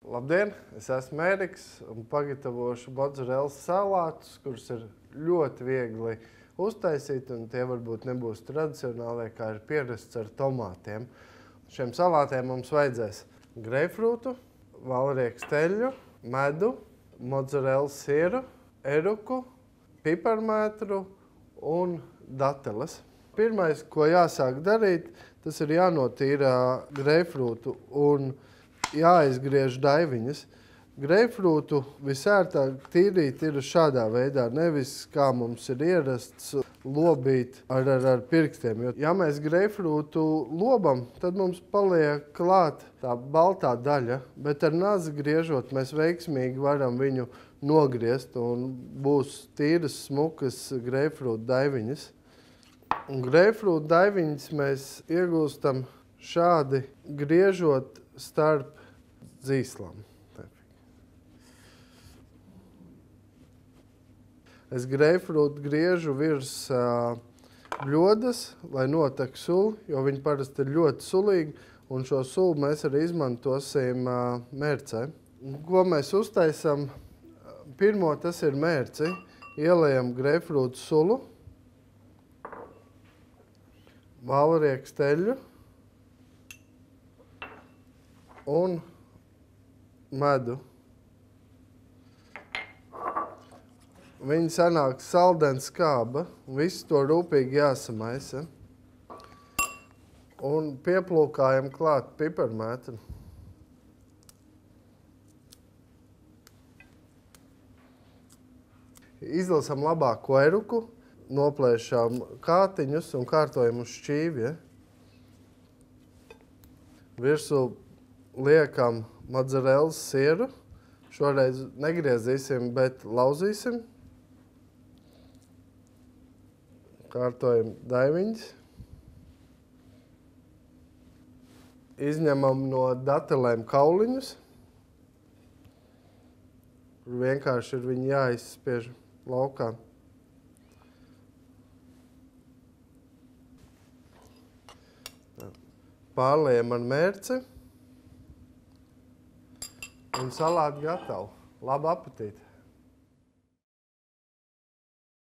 Labdien, es esmu Ēriks un pagatavošu mozzarellas salātus, kurus ir ļoti viegli uztaisīt, un tie varbūt nebūs tradicionālie, kā ir pierasts ar tomātiem. Šiem salātiem mums vajadzēs greipfrūtu, valrieksteļu, medu, mozzarellas sieru, eruku, piparmētru un dateles. Pirmais, ko jāsāk darīt, tas ir jānotīra greipfrūtu un jāizgriež daiviņas. Greipfrūtu visērtāk tīrīt ir šādā veidā, nevis kā mums ir ierasts lobīt ar pirkstiem. Jo, ja mēs greipfrūtu lobam, tad mums paliek klāt tā baltā daļa, bet ar nazi griežot mēs veiksmīgi varam viņu nogriezt un būs tīras, smukas greipfrūtu daiviņas. Un greipfrūtu daiviņas mēs iegūstam šādi griežot starp dzīslām. Es greipfrūtu griežu virs bļodas, lai notek sula, jo viņi parasti ir ļoti sulīgi, un šo sulu mēs arī izmantosim mērcē. Ko mēs uztaisam? Pirmo tas ir mērci. Ielejam greipfrūtu sulu, valrieksteļu un medu. Viņi sanāk saldens skāba, un visu to rūpīgi jāsamaisa. Un pieplūkājam klāt piparmētru. Izlasam labāko eruku, noplēšam kātiņus un kārtojam uz šķīvi. Virsū liekam mozzarellas sieru. Šoreiz negriezīsim, bet lauzīsim. Kārtojam daiviņas. Izņemam no datelēm kauliņus. Vienkārši ir viņi jāizspiež laukā. Pārliejam ar mērci. Un salāti gatavu. Labu apetīti!